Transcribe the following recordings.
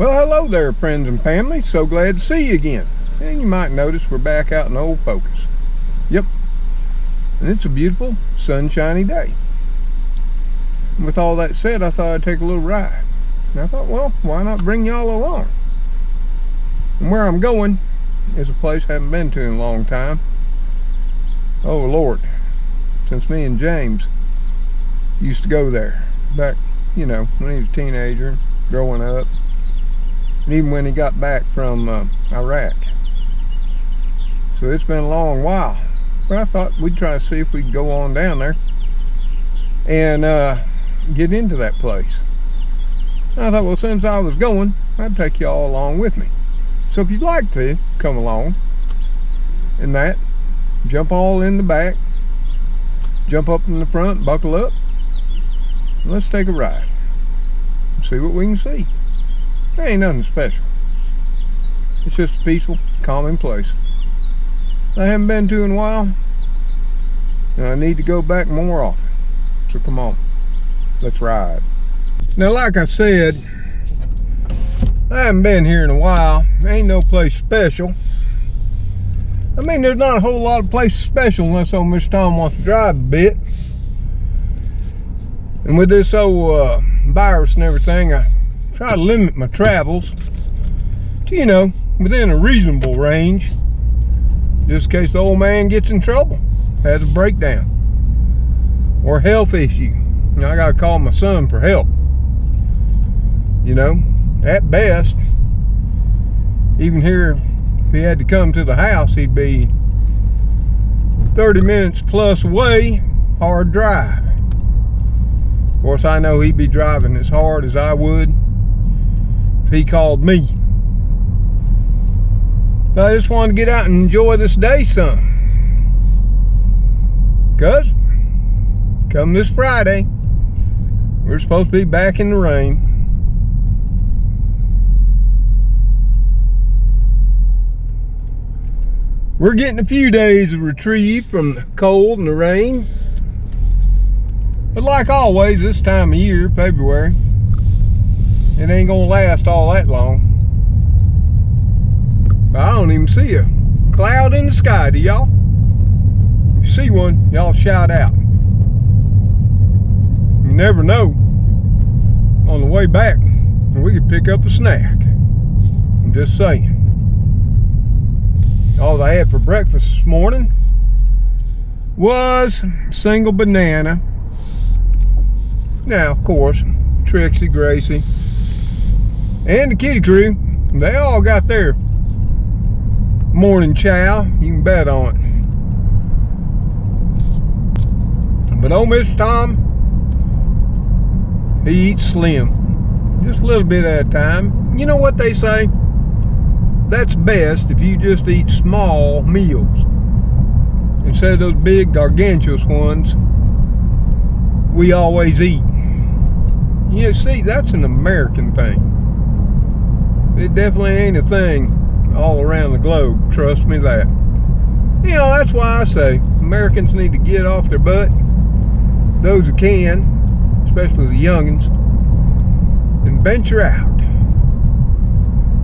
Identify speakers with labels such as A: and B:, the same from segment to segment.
A: Well, hello there, friends and family. So glad to see you again. And you might notice we're back out in old focus. Yep. And it's a beautiful, sunshiny day. And with all that said, I thought I'd take a little ride. And I thought, well, why not bring y'all along? And where I'm going is a place I haven't been to in a long time. Oh, Lord. Since me and James used to go there. Back, when he was a teenager, growing up. And even when he got back from Iraq. So it's been a long while. But I thought we'd try to see if we could go on down there and get into that place. And I thought, well, since I was going, I'd take you all along with me. So if you'd like to come along in that, jump all in the back, jump up in the front, buckle up, and let's take a ride and see what we can see. There ain't nothing special. It's just a peaceful, calming place I haven't been to in a while, and I need to go back more often. So come on, let's ride. Now, like I said, I haven't been here in a while. Ain't no place special. I mean, there's not a whole lot of places special unless old Mr. Tom wants to drive a bit. And with this old virus and everything, I try to limit my travels to, within a reasonable range. Just in case the old man gets in trouble, has a breakdown, or a health issue. I gotta call my son for help. At best, even here, if he had to come to the house, he'd be 30 minutes plus away, hard drive. Of course, I know he'd be driving as hard as I would if he called me. But I just wanted to get out and enjoy this day some. Because, come this Friday, we're supposed to be back in the rain. We're getting a few days of reprieve from the cold and the rain. But like always, this time of year, February, it ain't gonna last all that long. But I don't even see a cloud in the sky, do y'all? If you see one, y'all shout out. You never know. On the way back, we could pick up a snack. I'm just saying. All I had for breakfast this morning was a single banana. Now, of course, Trixie, Gracie, and the kitty crew, they all got their morning chow. You can bet on it. But old Mr. Tom, he eats slim. Just a little bit at a time. You know what they say? That's best if you just eat small meals instead of those big gargantuous ones we always eat. See, that's an American thing. It definitely ain't a thing all around the globe, trust me that. That's why I say Americans need to get off their butt, those who can, especially the youngins, and venture out.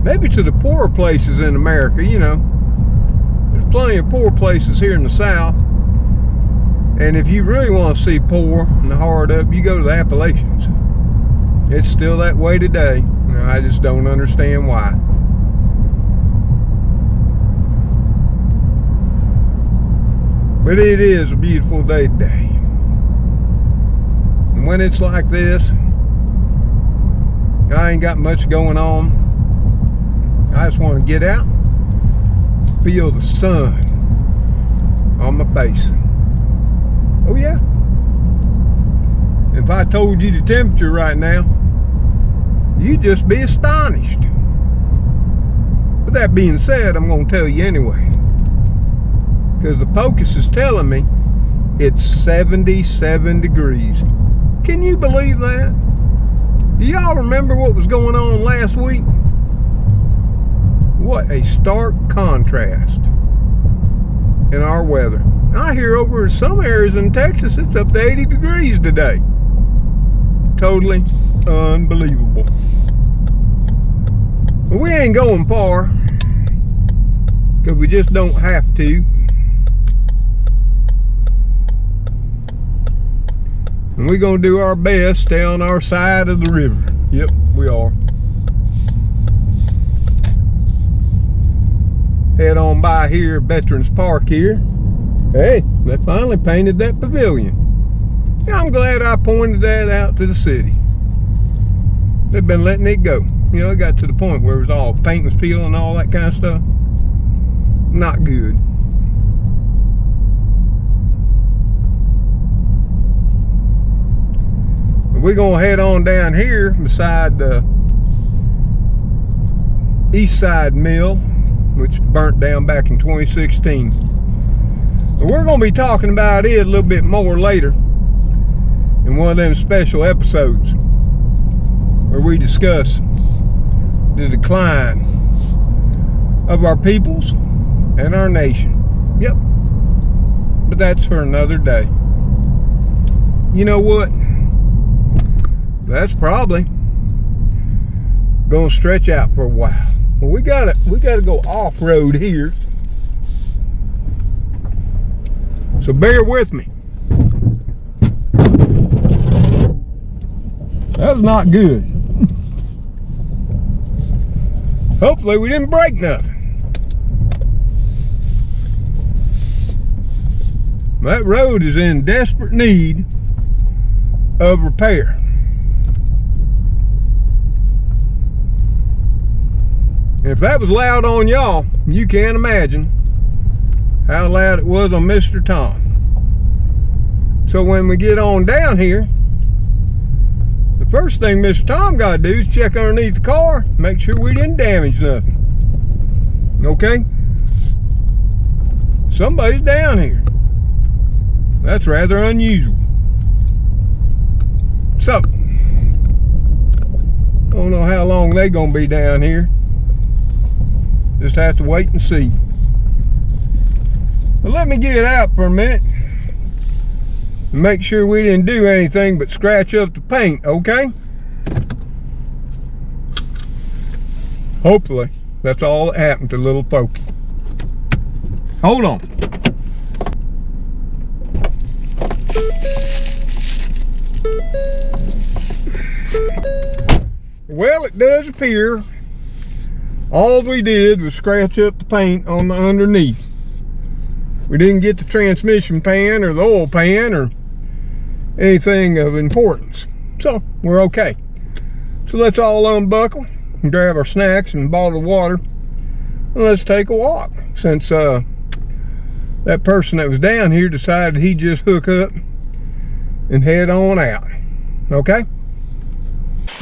A: Maybe to the poorer places in America, There's plenty of poor places here in the South. And if you really want to see poor and hard up, you go to the Appalachians. It's still that way today. I just don't understand why. But it is a beautiful day today. And when it's like this, I ain't got much going on. I just want to get out, feel the sun on my face. Oh yeah. If I told you the temperature right now, you'd just be astonished. But that being said, I'm going to tell you anyway. Because the POCUS is telling me it's 77 degrees. Can you believe that? Do y'all remember what was going on last week? What a stark contrast in our weather. I hear over in some areas in Texas, it's up to 80 degrees today. Totally unbelievable. We ain't going far, because we just don't have to. And we're going to do our best, stay on our side of the river. Yep, we are. Head on by here, Veterans Park here. Hey, they finally painted that pavilion. Yeah, I'm glad I pointed that out to the city. They've been letting it go. You know, it got to the point where it was all paint was peeling and all that kind of stuff. Not good. We're gonna head on down here beside the East Side Mill, which burnt down back in 2016. And we're gonna be talking about it a little bit more later in one of them special episodes where we discuss the decline of our peoples and our nation. Yep. But that's for another day. You know what? That's probably gonna stretch out for a while. Well, we gotta go off-road here. So bear with me. That was not good. Hopefully we didn't break nothing. That road is in desperate need of repair. If that was loud on y'all, you can't imagine how loud it was on Mr. Tom. So when we get on down here, the first thing Mr. Tom got to do is check underneath the car, make sure we didn't damage nothing. Okay? Somebody's down here. That's rather unusual. So, I don't know how long they're going to be down here. Just have to wait and see. But let me get it out for a minute and make sure we didn't do anything but scratch up the paint, okay? Hopefully, that's all that happened to little Pokey. Hold on. Well, it does appear all we did was scratch up the paint on the underneath. We didn't get the transmission pan or the oil pan or anything of importance. So, we're okay. So let's all unbuckle and grab our snacks and a bottle of water and let's take a walk. Since that person that was down here decided he'd just hook up and head on out. Okay?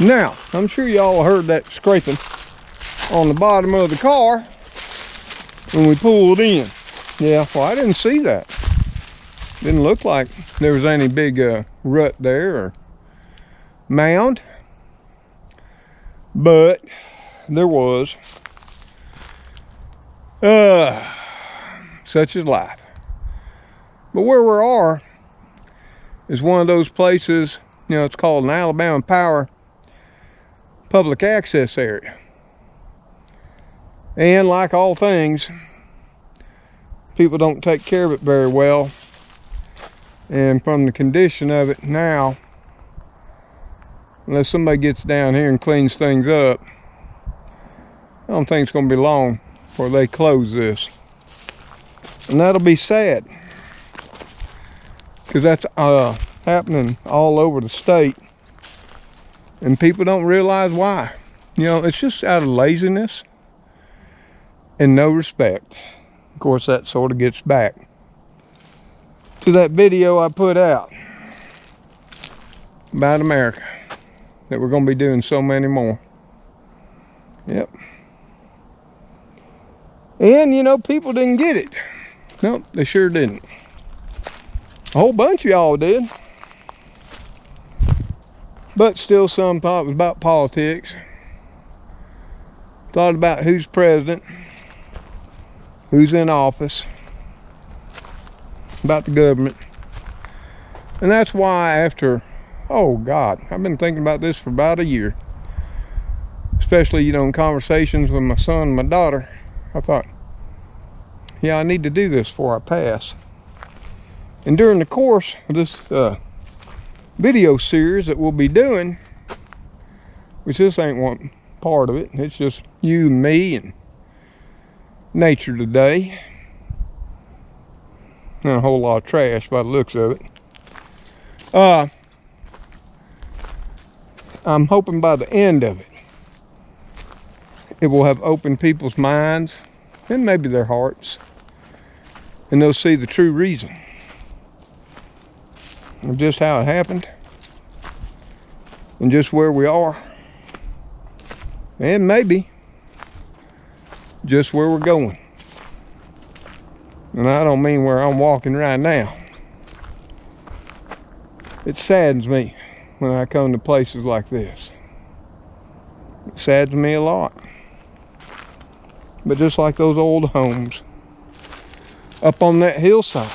A: Now, I'm sure y'all heard that scraping on the bottom of the car when we pulled in. Yeah, well, I didn't see that. Didn't look like there was any big rut there or mound, but there was. Such is life. But where we are is one of those places, you know, it's called an Alabama Power public access area. And like all things, people don't take care of it very well. And from the condition of it now, unless somebody gets down here and cleans things up, I don't think it's going to be long before they close this. And that'll be sad, because that's happening all over the state. And people don't realize why. You know, it's just out of laziness and no respect. Of course, that sort of gets back to that video I put out about America, that we're going to be doing so many more. Yep. And, you know, people didn't get it. No, they sure didn't. A whole bunch of y'all did. But still some thought it was about politics. Thought about who's president, who's in office, about the government. And that's why after, oh God, I've been thinking about this for about a year. especially, you know, in conversations with my son and my daughter, I thought, yeah, I need to do this before I pass. And during the course of this video series that we'll be doing, which this ain't one part of it, it's just you and me and nature today, and a whole lot of trash by the looks of it. I'm hoping by the end of it, it will have opened people's minds and maybe their hearts, and they'll see the true reason of just how it happened and just where we are, and maybe just where we're going. And I don't mean where I'm walking right now. It saddens me when I come to places like this. It saddens me a lot. But just like those old homes up on that hillside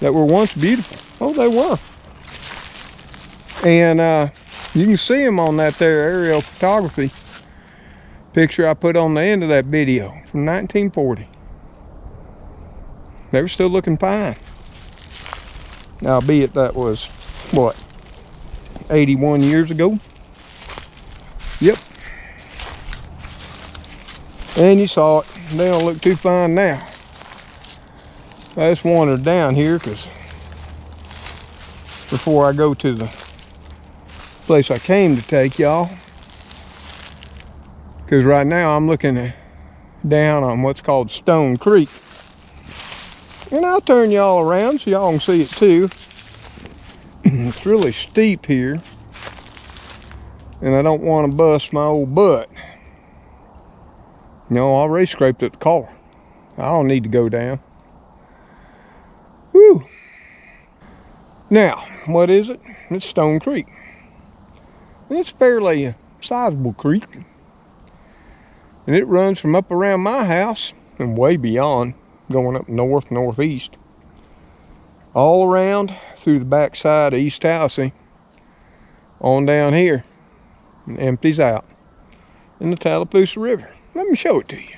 A: that were once beautiful. Oh, they were. And you can see them on that there aerial photography picture I put on the end of that video from 1940. They were still looking fine. Albeit that was, what, 81 years ago? Yep. And you saw it. They don't look too fine now. I just wandered down here because before I go to the place I came to take y'all, because right now I'm looking down on what's called Stone Creek. And I'll turn y'all around so y'all can see it too. It's really steep here, and I don't want to bust my old butt. You know, I already scraped up the car. I don't need to go down. Whew. Now, what is it? It's Stone Creek. And it's fairly a sizable creek. And it runs from up around my house and way beyond, going up north, northeast, all around through the backside of East Tallahassee, on down here, and empties out in the Tallapoosa River. Let me show it to you.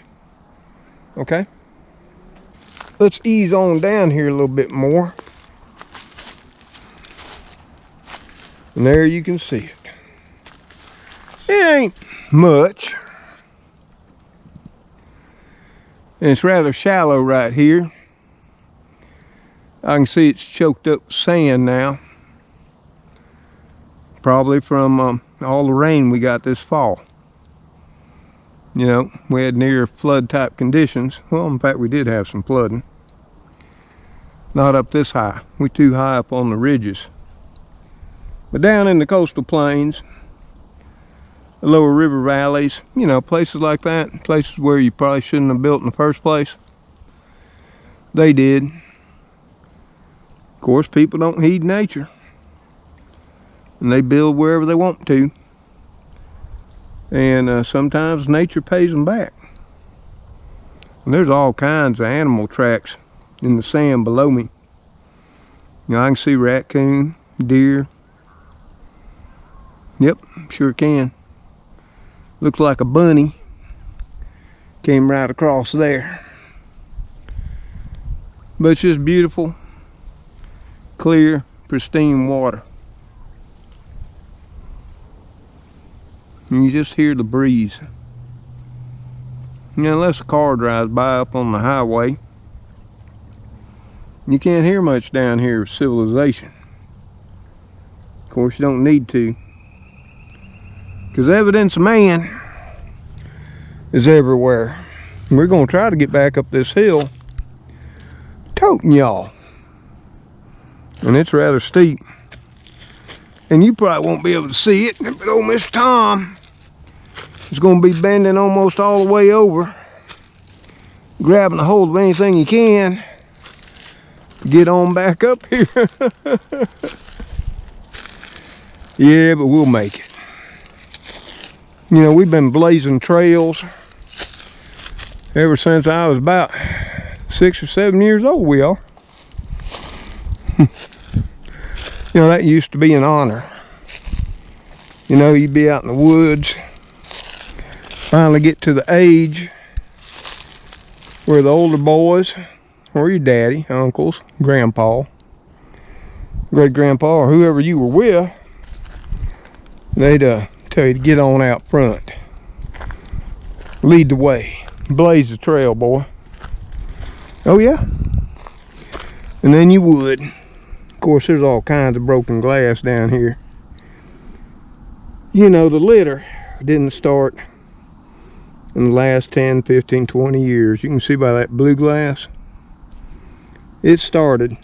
A: Okay? Let's ease on down here a little bit more. And there you can see it. It ain't much. And it's rather shallow right here. I can see it's choked up with sand now. Probably from all the rain we got this fall. You know, we had near flood type conditions. Well, in fact, we did have some flooding. Not up this high. We're too high up on the ridges. But down in the coastal plains, the lower river valleys, you know, places like that, places where you probably shouldn't have built in the first place, they did. Of course, people don't heed nature, and they build wherever they want to. And sometimes nature pays them back. And there's all kinds of animal tracks in the sand below me. You know, I can see raccoon, deer. Yep, sure can. Looks like a bunny came right across there. But it's just beautiful, clear, pristine water. And you just hear the breeze. You know, unless a car drives by up on the highway, you can't hear much down here of civilization. Of course, you don't need to, because evidence of man is everywhere. And we're going to try to get back up this hill toting y'all. And it's rather steep. And you probably won't be able to see it, but old Mr. Tom is going to be bending almost all the way over, grabbing a hold of anything he can to get on back up here. Yeah, but we'll make it. You know, we've been blazing trails ever since I was about 6 or 7 years old, we are. You know, that used to be an honor. You know, you'd be out in the woods finally get to the age where the older boys, or your daddy, uncles, grandpa, great-grandpa, or whoever you were with, they'd tell you to get on out front. Lead the way. Blaze the trail, boy. Oh, yeah? And then you would. Of course, there's all kinds of broken glass down here. You know, the litter didn't start in the last 10, 15, 20 years. You can see by that blue glass. It started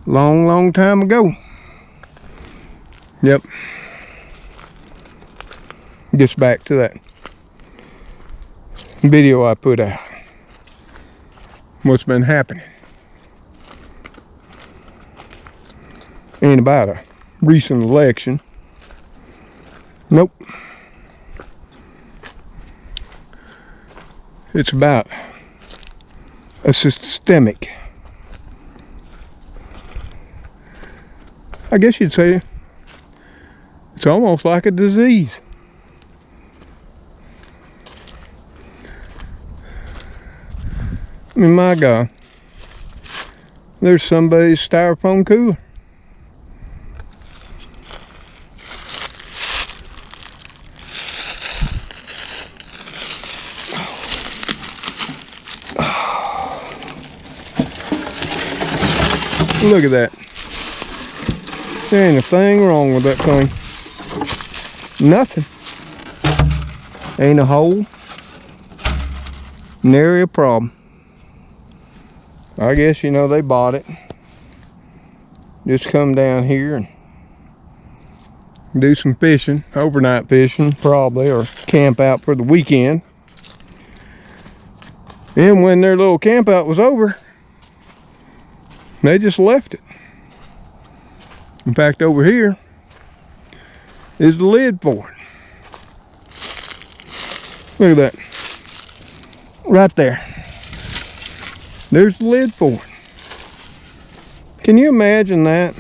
A: long, long time ago. Yep. Gets back to that video I put out. What's been happening. Ain't about a recent election. Nope. It's about a systemic, I guess you'd say, it's almost like a disease. I mean, my God, there's somebody's styrofoam cooler. Look at that. There ain't a thing wrong with that thing. Nothing. Ain't a hole. Nary a problem. I guess, you know, they bought it. Just come down here and do some fishing. Overnight fishing, probably, or camp out for the weekend. And when their little camp out was over, they just left it. In fact, over here is the lid for it. Look at that. Right there. There's the lid for it. Can you imagine that?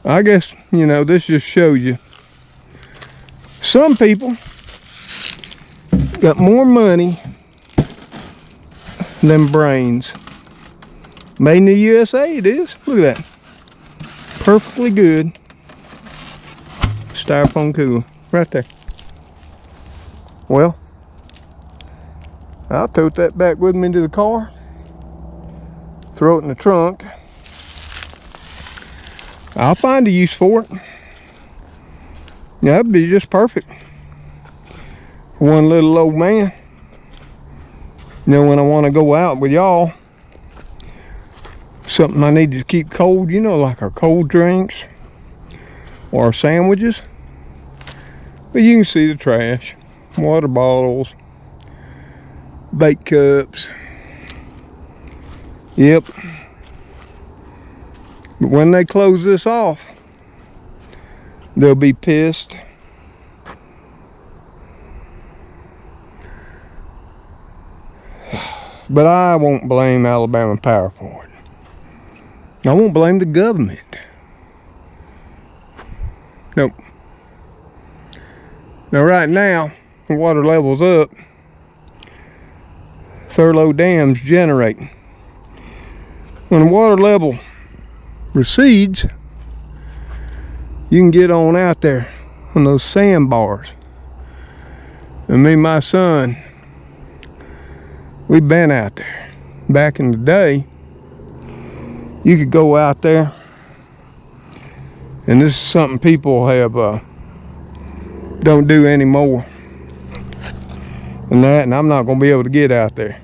A: I guess, you know, this just shows you some people got more money than brains. Made in the USA it is. Look at that. Perfectly good styrofoam cooler right there. Well, I'll tote that back with me to the car. Throw it in the trunk. I'll find a use for it. Yeah, that'd be just perfect. One little old man. You know, when I want to go out with y'all, something I need to keep cold, you know, like our cold drinks or our sandwiches. But you can see the trash, water bottles, bake cups. Yep. But when they close this off, they'll be pissed. But I won't blame Alabama Power for it. I won't blame the government. Nope. Now right now, the water level's up. Thurlow Dam's generating. When the water level recedes, you can get on out there on those sandbars. And me and my son, we've been out there. Back in the day, you could go out there, and this is something people have don't do anymore. And I'm not gonna be able to get out there.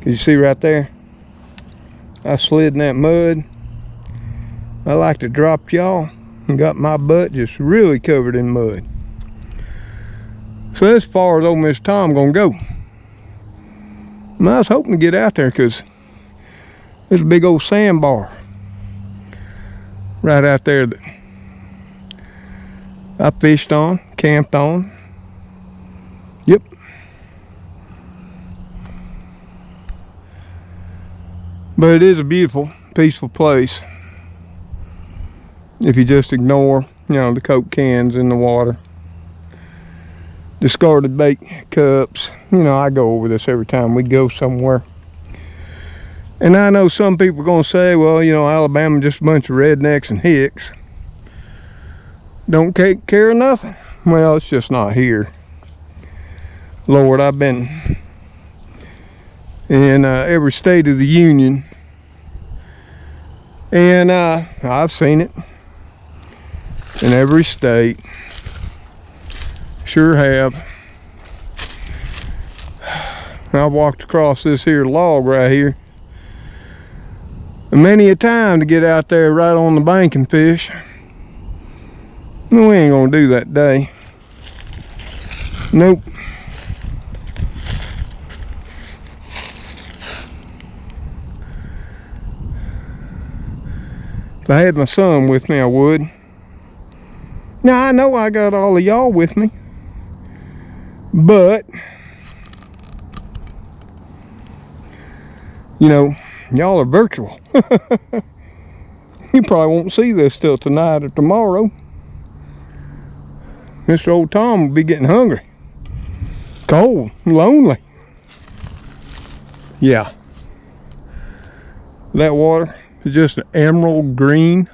A: Can you see right there? I slid in that mud. I like to drop y'all and got my butt just really covered in mud. So as far as old Mr. Tom gonna go. And I was hoping to get out there because there's a big old sandbar right out there that I fished on, camped on. Yep. But it is a beautiful, peaceful place. if you just ignore, you know, the Coke cans in the water, discarded bait cups. You know, I go over this every time we go somewhere. And I know some people are going to say, well, you know, Alabama just a bunch of rednecks and hicks. Don't take care of nothing. Well, it's just not here. Lord, I've been in every state of the union, and I've seen it in every state. Sure have. I walked across this here log right here many a time to get out there right on the bank and fish. No, we ain't gonna do that today. Nope. If I had my son with me, I would. Now, I know I got all of y'all with me, but, you know, y'all are virtual. You probably won't see this till tonight or tomorrow. Mr. Old Tom will be getting hungry, cold, lonely. Yeah. That water is just an emerald green.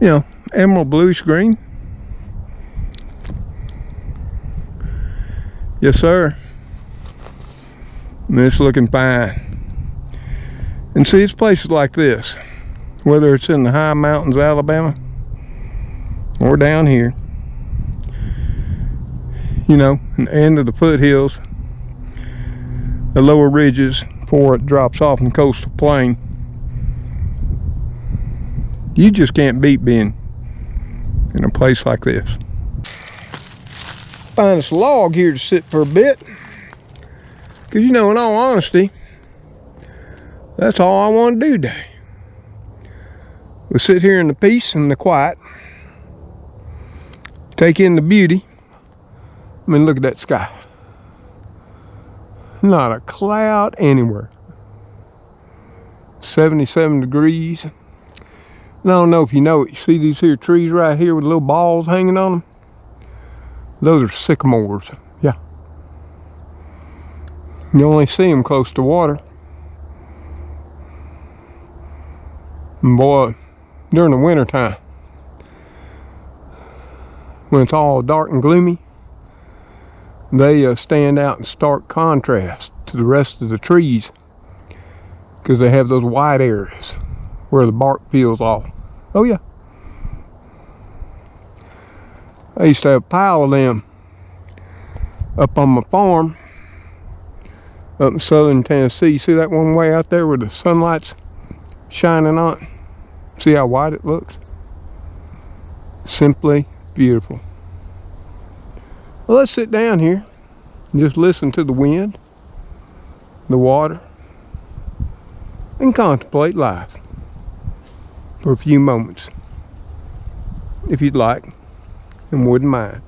A: You know, emerald bluish green. Yes, sir. And it's looking fine. And see, it's places like this, whether it's in the high mountains of Alabama or down here, you know, in the end of the foothills, the lower ridges before it drops off in the coastal plain. You just can't beat being in a place like this. Find us a log here to sit for a bit, because, you know, in all honesty, that's all I want to do today. We'll sit here in the peace and the quiet, take in the beauty. I mean, look at that sky. Not a cloud anywhere. 77 degrees. And I don't know if you know it. You see these here trees right here with little balls hanging on them? Those are sycamores. Yeah. You only see them close to water. And boy, during the winter time, when it's all dark and gloomy, they stand out in stark contrast to the rest of the trees, because they have those white areas where the bark peels off. Oh yeah. I used to have a pile of them up on my farm up in southern Tennessee. See that one way out there where the sunlight's shining on it? See how white it looks? Simply beautiful. Well, let's sit down here and just listen to the wind, the water, and contemplate life for a few moments, if you'd like and wouldn't mind.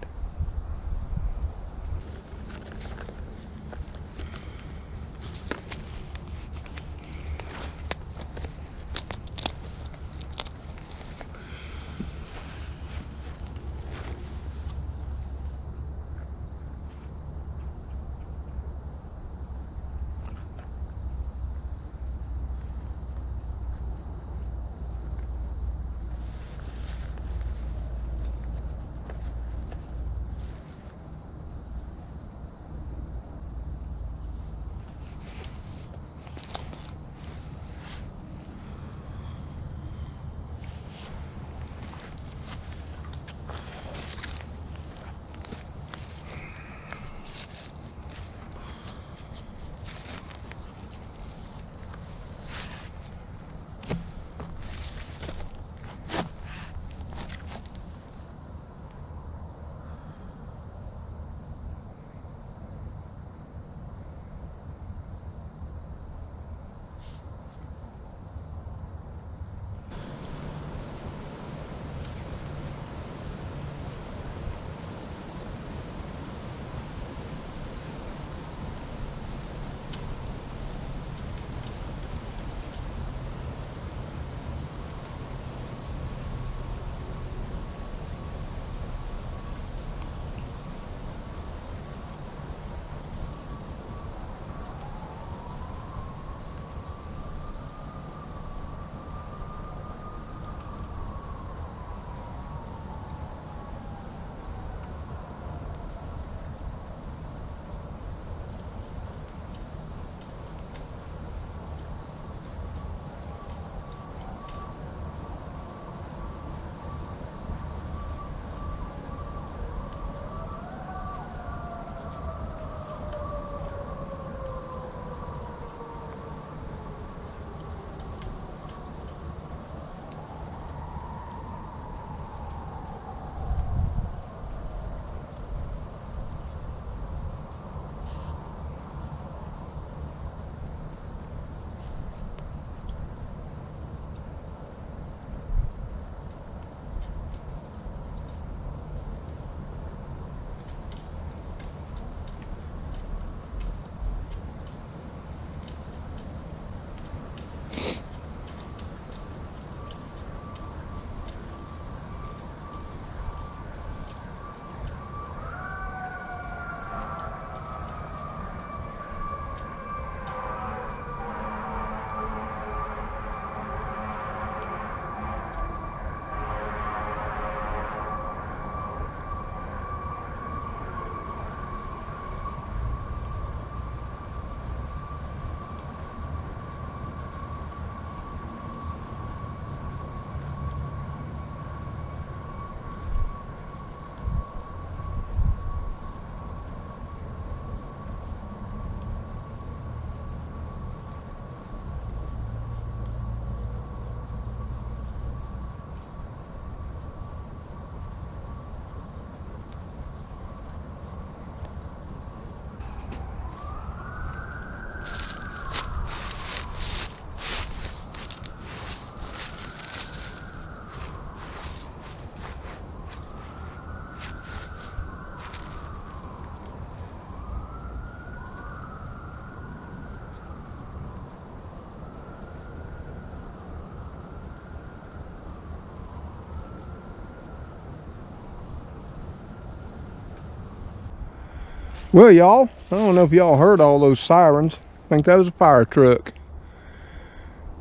A: Well, y'all, I don't know if y'all heard all those sirens. I think that was a fire truck.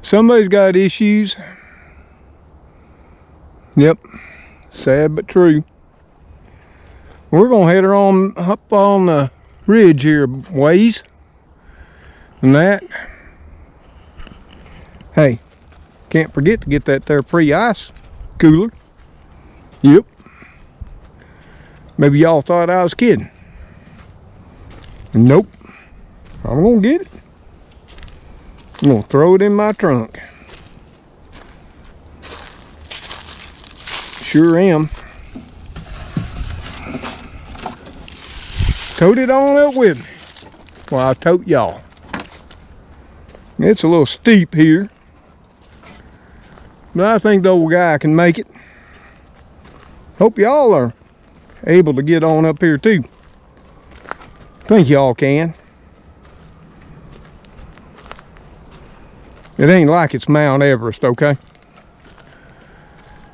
A: Somebody's got issues. Yep, sad but true. We're gonna head her on up on the ridge here ways. And that. Hey, can't forget to get that there pre-ice cooler. Yep. Maybe y'all thought I was kidding. Nope. I'm gonna get it. I'm gonna throw it in my trunk. Sure am. Tote it on up with me while I tote y'all. It's a little steep here, but I think the old guy can make it. Hope y'all are able to get on up here too. Think y'all can. It ain't like it's Mount Everest, okay?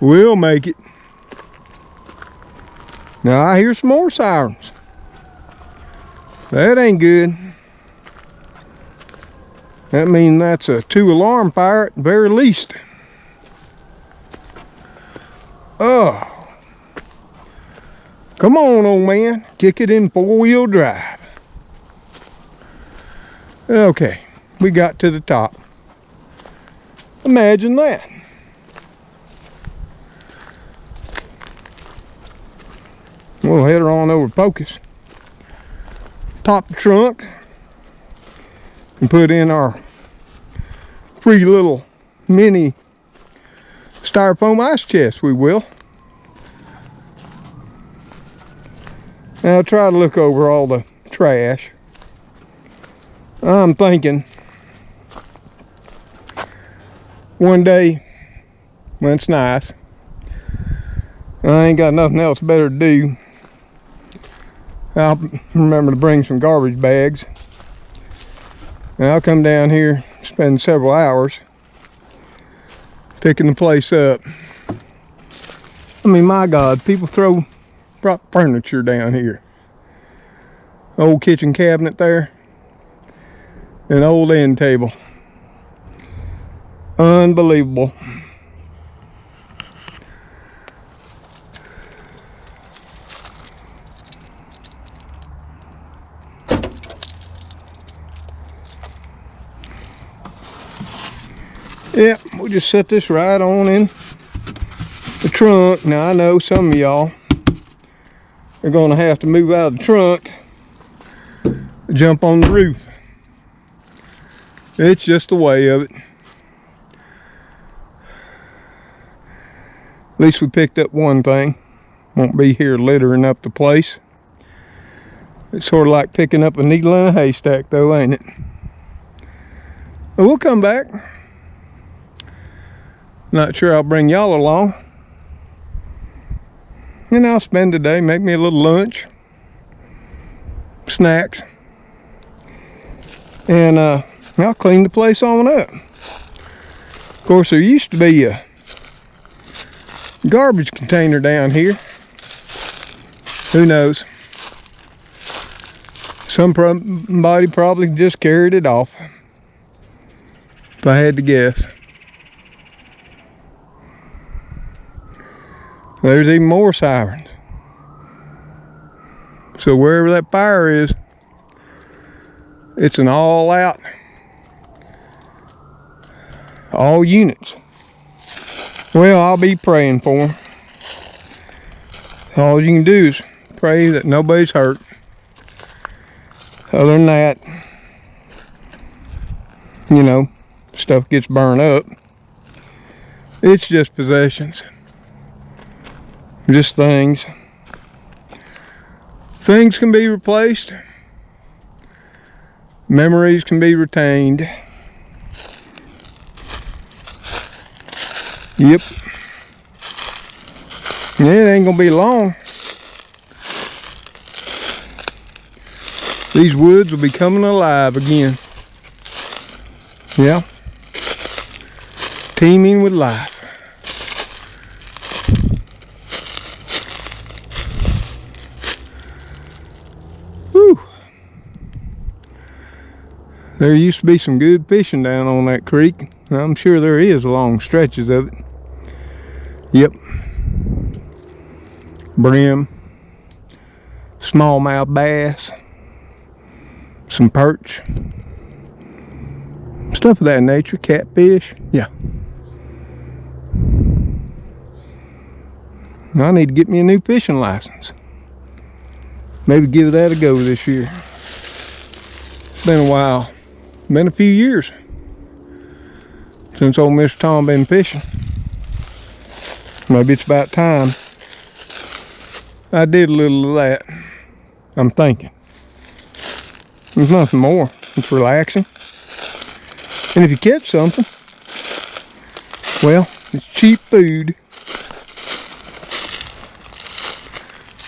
A: We'll make it. Now I hear some more sirens. That ain't good. That means that's a 2 alarm fire at the very least. Oh. Come on, old man. Kick it in 4-wheel drive. Okay, we got to the top. Imagine that. We'll head her on over to Pocus. Pop the trunk and put in our free little mini styrofoam ice chest, we will. Now I'll try to look over all the trash. I'm thinking one day when it's nice, I ain't got nothing else better to do, I'll remember to bring some garbage bags. And I'll come down here, spend several hours picking the place up. I mean, my God, people throw furniture down here. Old kitchen cabinet there. An old end table. Unbelievable. Yeah, we'll just set this right on in the trunk. Now I know some of y'all are gonna have to move out of the trunk, jump on the roof. It's just the way of it. At least we picked up one thing. Won't be here littering up the place. It's sort of like picking up a needle in a haystack though, ain't it? But we'll come back. Not sure I'll bring y'all along. And I'll spend the day, make me a little lunch, snacks, and I'll clean the place on up. Of course, there used to be a garbage container down here. Who knows? Somebody probably just carried it off, if I had to guess. There's even more sirens. So wherever that fire is, it's an all out, all units. Well, I'll be praying for them. All you can do is pray that nobody's hurt. Other than that, you know, stuff gets burned up. It's just possessions. Just things. Things can be replaced. Memories can be retained. Yep. It ain't gonna be long. These woods will be coming alive again. Yeah. Teeming with life. Whew. There used to be some good fishing down on that creek. I'm sure there is along stretches of it. Yep. Brim, smallmouth bass, some perch, stuff of that nature, catfish. Yeah. I need to get me a new fishing license. Maybe give that a go this year. It's been a while. Been a few years since old Mr. Tom been fishing. Maybe it's about time. I did a little of that. I'm thinking. There's nothing more. It's relaxing. And if you catch something, well, it's cheap food.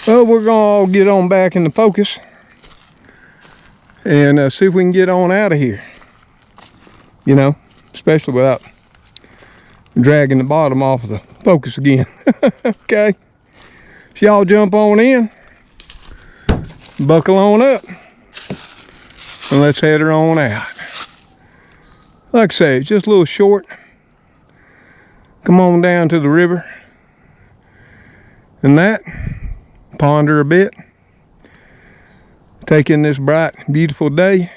A: Well, we're gonna all get on back in the focus and see if we can get on out of here. You know, especially without dragging the bottom off of the focus again. Okay. So y'all jump on in, buckle on up, and let's head her on out. Like I say, it's just a little short. Come on down to the river and that, ponder a bit, take in this bright, beautiful day,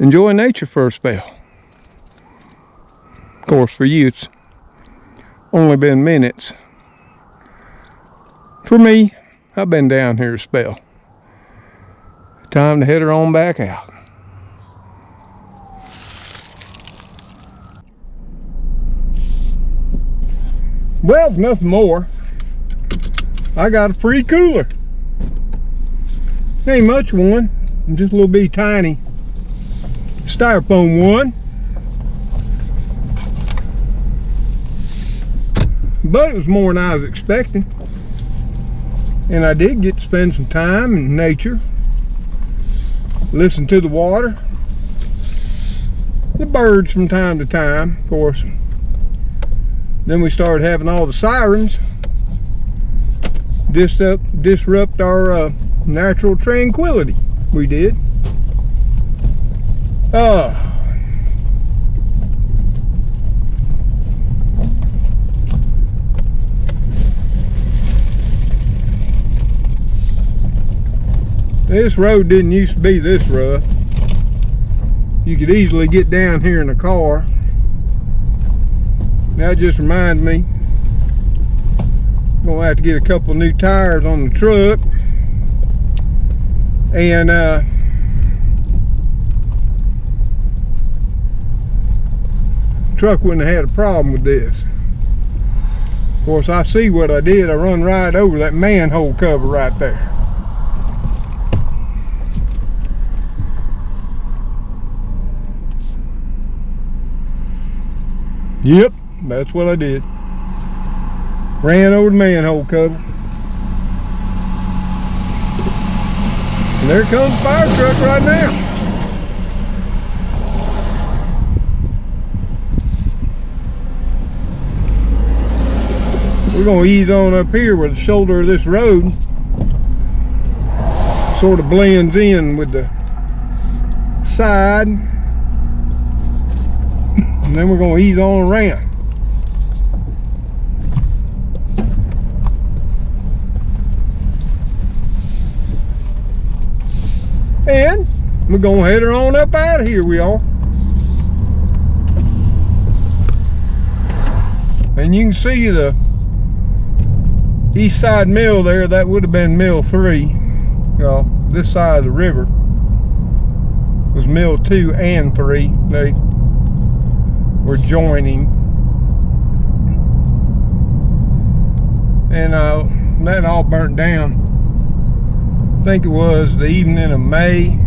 A: enjoy nature for a spell. Of course, for you, it's only been minutes. For me, I've been down here a spell. Time to head her on back out. Well, if nothing more, I got a free cooler. Ain't much one, just a little bitty tiny styrofoam one. But it was more than I was expecting. And I did get to spend some time in nature, listen to the water, the birds from time to time, of course. Then we started having all the sirens disrupt our natural tranquility. We did. This road didn't used to be this rough. You could easily get down here in a car. That just reminds me, I'm gonna have to get a couple new tires on the truck, and truck wouldn't have had a problem with this. Of course, I see what I did. I run right over that manhole cover right there. Yep, that's what I did. Ran over the manhole cover. And there comes the fire truck right now. We're going to ease on up here where the shoulder of this road sort of blends in with the side. And then we're going to ease on around. And we're going to head her on up out of here, we are. And you can see the east side mill there. That would have been mill 3. Well, this side of the river was mill 2 and 3. They were joining. And that all burnt down. I think it was the evening of May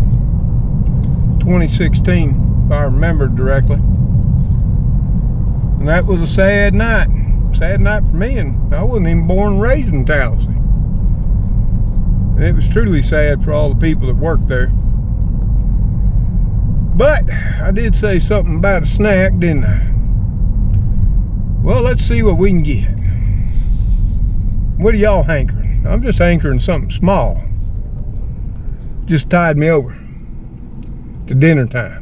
A: 2016, if I remember directly. And that was a sad night. Sad night for me, and I wasn't even born and raised in Tallahassee. And it was truly sad for all the people that worked there. But I did say something about a snack, didn't I? Well, let's see what we can get. What are y'all hankering? I'm just hankering something small. Just tied me over. to dinner time.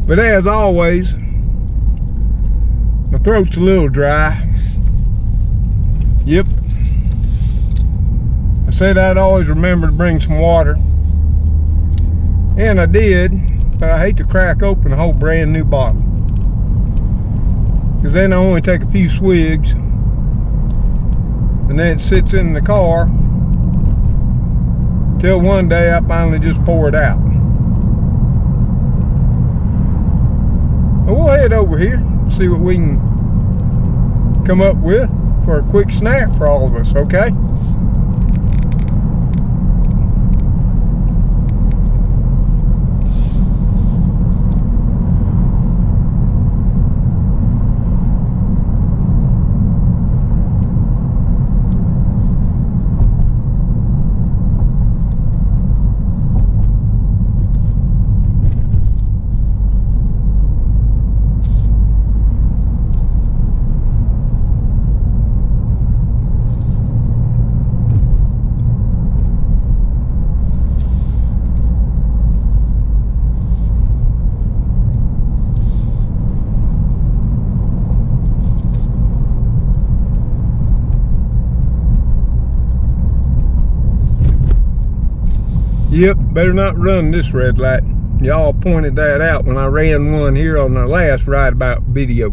A: But as always, my throat's a little dry. Yep. I said I'd always remember to bring some water. And I did, but I hate to crack open a whole brand new bottle. Because then I only take a few swigs. And then it sits in the car. Till one day I finally just pour it out. Well, we'll head over here, see what we can come up with for a quick snack for all of us, okay? Yep, better not run this red light. Y'all pointed that out when I ran one here on our last ride about video.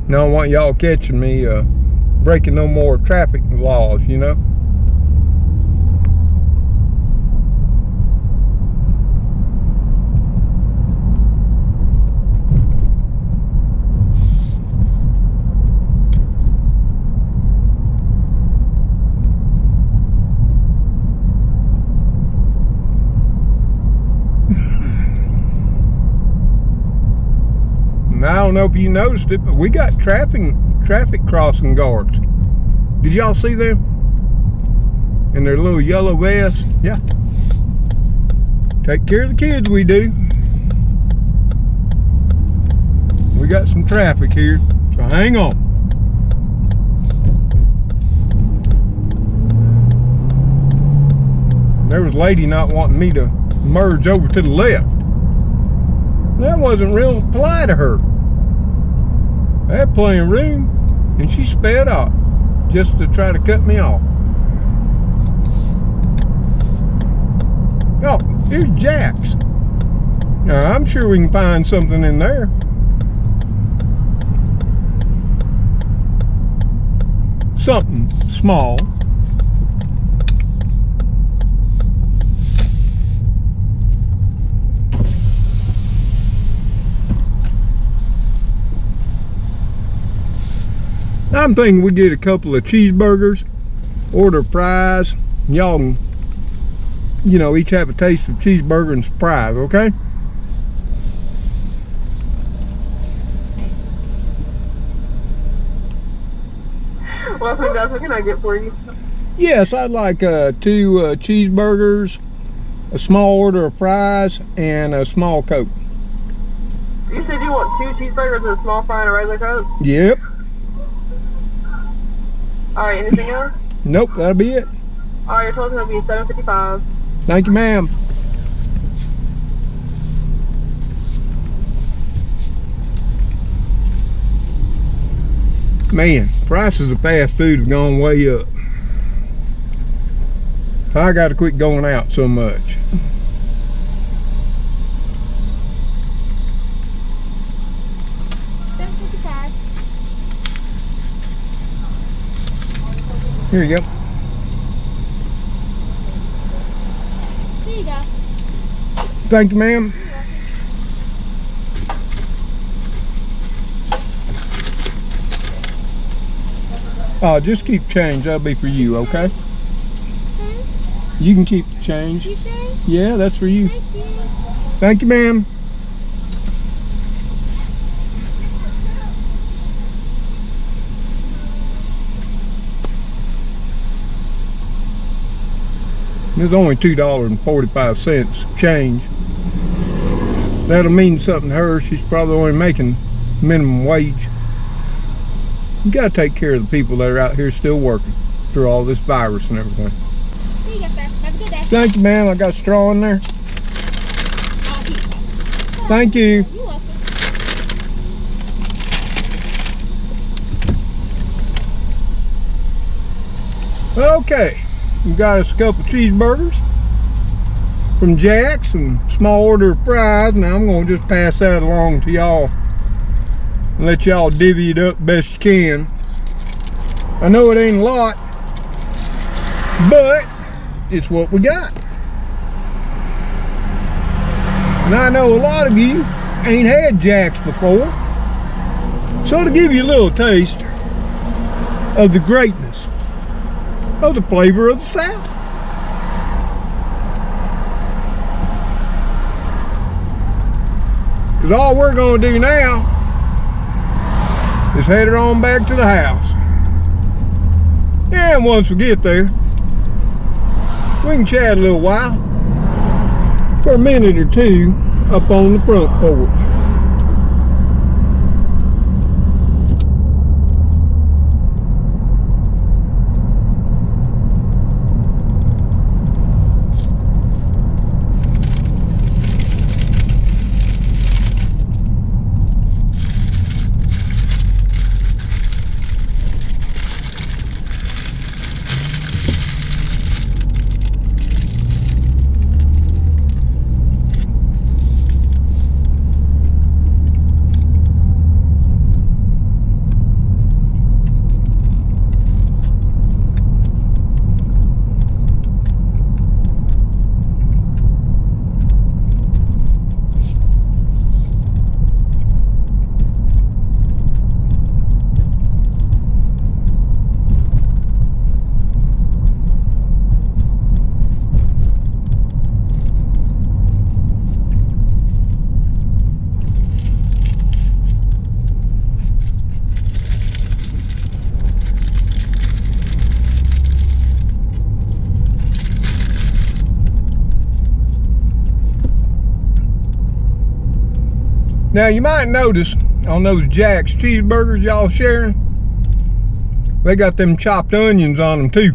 A: Now I don't want y'all catching me breaking no more traffic laws, you know. I don't know if you noticed it, but we got traffic crossing guards. Did y'all see them? In their little yellow vests? Yeah. Take care of the kids, we do. We got some traffic here, so hang on. There was a lady not wanting me to merge over to the left. That wasn't real polite of her. I had plenty of room, and she sped off just to try to cut me off. Oh, here's Jack's. Now, I'm sure we can find something in there. Something small. I'm thinking we get a couple of cheeseburgers, order fries. Y'all can, you know, each have a taste of cheeseburger and some fries, okay?
B: Well, that's what can I get for you?
A: Yes, I'd like 2 cheeseburgers, a small order of fries, and a small Coke.
B: You said you want 2 cheeseburgers and a small fry and a regular Coke?
A: Yep.
B: Alright, anything else?
A: Nope, that'll be it.
B: Alright, your total's gonna be $7.55.
A: Thank you, ma'am. Man, prices of fast food have gone way up. So I gotta quit going out so much. Here you go.
C: Here you go.
A: Thank you, ma'am. Just keep change. That'll be for you, okay? You can keep the change.
C: You sure?
A: Yeah, that's for you.
C: Thank you.
A: Thank you, ma'am. There's only $2.45 change. That'll mean something to her. She's probably only making minimum wage. You gotta take care of the people that are out here still working through all this virus and everything.
C: Here you go, sir. Have a good day.
A: Thank you, ma'am. I got a straw in there.
C: I'll keep it.
A: Thank you.
C: You're welcome.
A: Okay, we got us a couple cheeseburgers from Jack's and a small order of fries. Now I'm gonna just pass that along to y'all and let y'all divvy it up best you can. I know it ain't a lot, but it's what we got. And I know a lot of you ain't had Jack's before, so to give you a little taste of the greatness of the flavor of the South. Because all we're going to do now is head her on back to the house. And once we get there, we can chat a little while for a minute or two up on the front porch. Now you might notice on those Jack's cheeseburgers y'all sharing, they got them chopped onions on them too.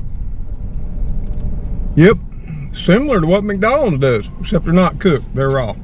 A: Yep, similar to what McDonald's does, except they're not cooked, they're raw.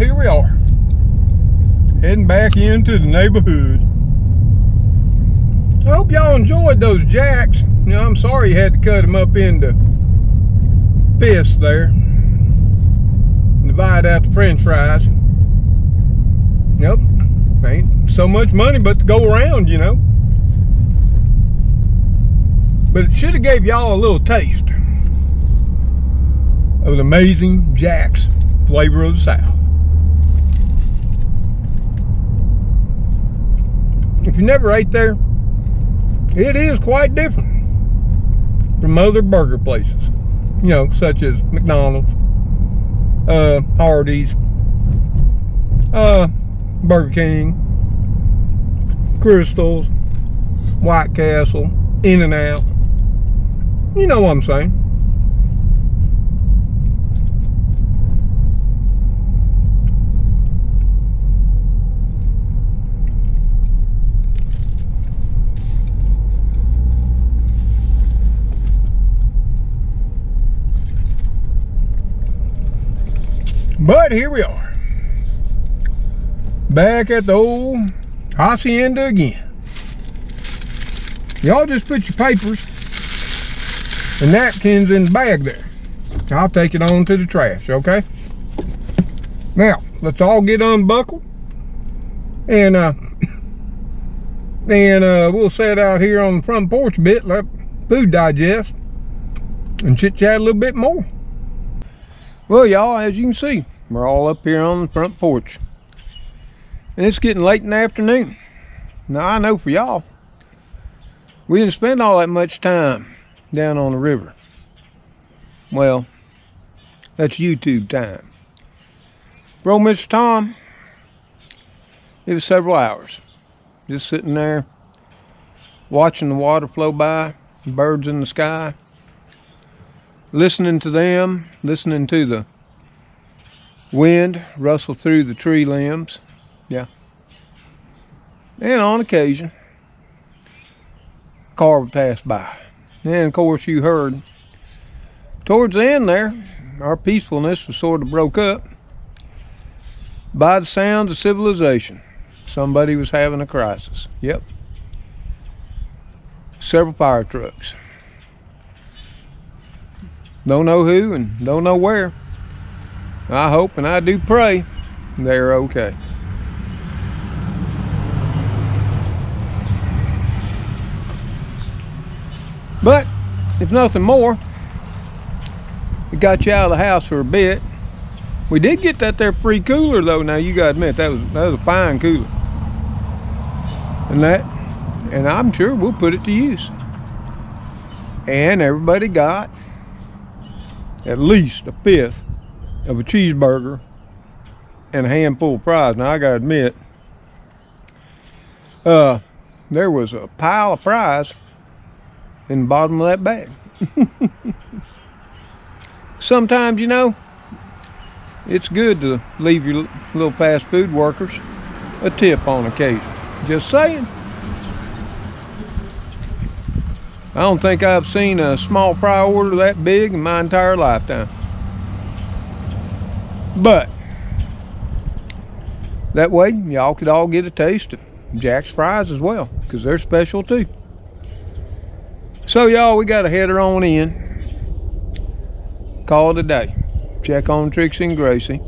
A: here we are. Heading back into the neighborhood. I hope y'all enjoyed those jacks. You know, I'm sorry you had to cut them up into fists there. Divide out the french fries. Yep, ain't so much money but to go around, you know. But it should have gave y'all a little taste of the amazing Jack's flavor of the South. If you never ate there, it is quite different from other burger places, you know, such as McDonald's, Hardee's, Burger King, Crystal's, White Castle, In-N-Out. You know what I'm saying. But here we are, back at the old hacienda again. Y'all just put your papers and napkins in the bag there. I'll take it on to the trash, okay? Now, let's all get unbuckled and we'll sit out here on the front porch a bit, let food digest, and chit-chat a little bit more. Well, y'all, as you can see, we're all up here on the front porch. And it's getting late in the afternoon. Now, I know for y'all, we didn't spend all that much time down on the river. Well, that's YouTube time. Bro, Mr. Tom, it was several hours. Just sitting there, watching the water flow by, birds in the sky, listening to them, listening to the wind rustle through the tree limbs. Yeah. And on occasion, a car would pass by. And of course you heard, towards the end there, our peacefulness was sort of broke up by the sounds of civilization. Somebody was having a crisis. Yep. Several fire trucks. Don't know who and don't know where. I hope and I do pray they're okay. But if nothing more, it got you out of the house for a bit. We did get that there free cooler though. Now you gotta admit that was a fine cooler. And I'm sure we'll put it to use. And everybody got at least a fifth of a cheeseburger and a handful of fries. Now I gotta admit, there was a pile of fries in the bottom of that bag. Sometimes, you know, it's good to leave your little fast food workers a tip on occasion. Just saying. I don't think I've seen a small fry order that big in my entire lifetime. But that way y'all could all get a taste of Jack's fries as well, because they're special too. So y'all, we gotta head her on in, call it a day, check on Trixie and Gracie.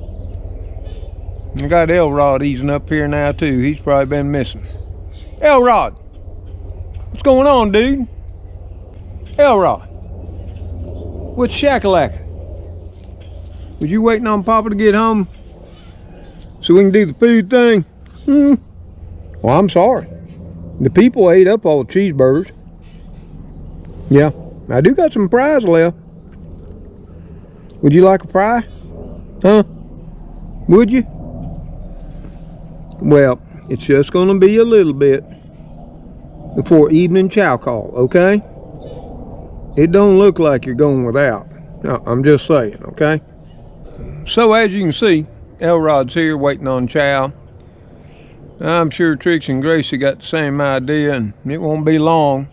A: I got Elrod easing up here now too. He's probably been missing. Elrod, what's going on, dude? Elrod, what's shakalaka? Was you waiting on Papa to get home so we can do the food thing? Well, I'm sorry. The people ate up all the cheeseburgers. Yeah, I do got some fries left. Would you like a fry? Huh? Would you? Well, it's just gonna be a little bit before evening chow call, okay? It don't look like you're going without. No, I'm just saying, okay? So as you can see, Elrod's here waiting on chow. I'm sure Trixie and Gracie got the same idea, and it won't be long.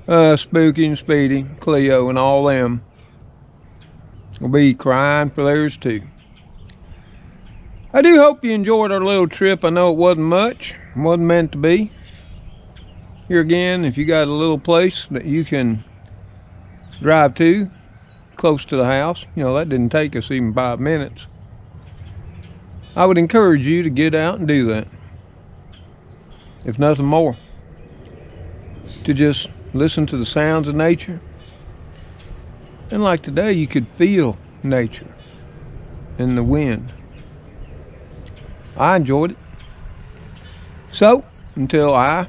A: Spooky and Speedy, Cleo, and all them will be crying for theirs too. I do hope you enjoyed our little trip. I know it wasn't much, wasn't meant to be. Here again, if you got a little place that you can drive to, close to the house, you know, that didn't take us even 5 minutes. I would encourage you to get out and do that. If nothing more, to just listen to the sounds of nature. And like today, you could feel nature and the wind. I enjoyed it. So, until I,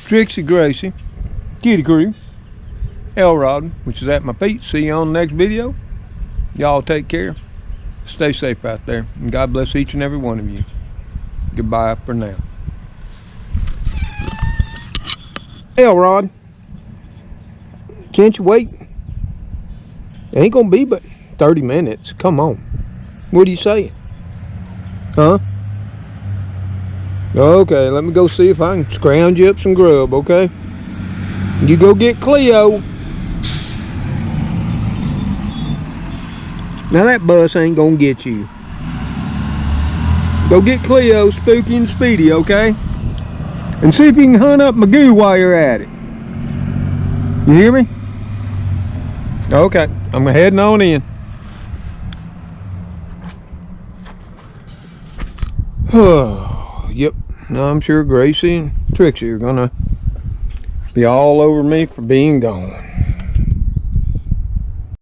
A: Trixie Gracie, Kitty Crew, Elrod, which is at my feet, see you on the next video. Y'all take care. Stay safe out there. And God bless each and every one of you. Goodbye for now. Elrod, can't you wait? It ain't gonna be but 30 minutes. Come on. What are you saying? Huh? Okay, let me go see if I can scrounge you up some grub, okay? You go get Cleo. Now that bus ain't gonna get you. Go get Cleo, Spooky and Speedy, okay? And see if you can hunt up Magoo while you're at it. You hear me? Okay, I'm heading on in. Oh, yep. Now I'm sure Gracie and Trixie are gonna be all over me for being gone.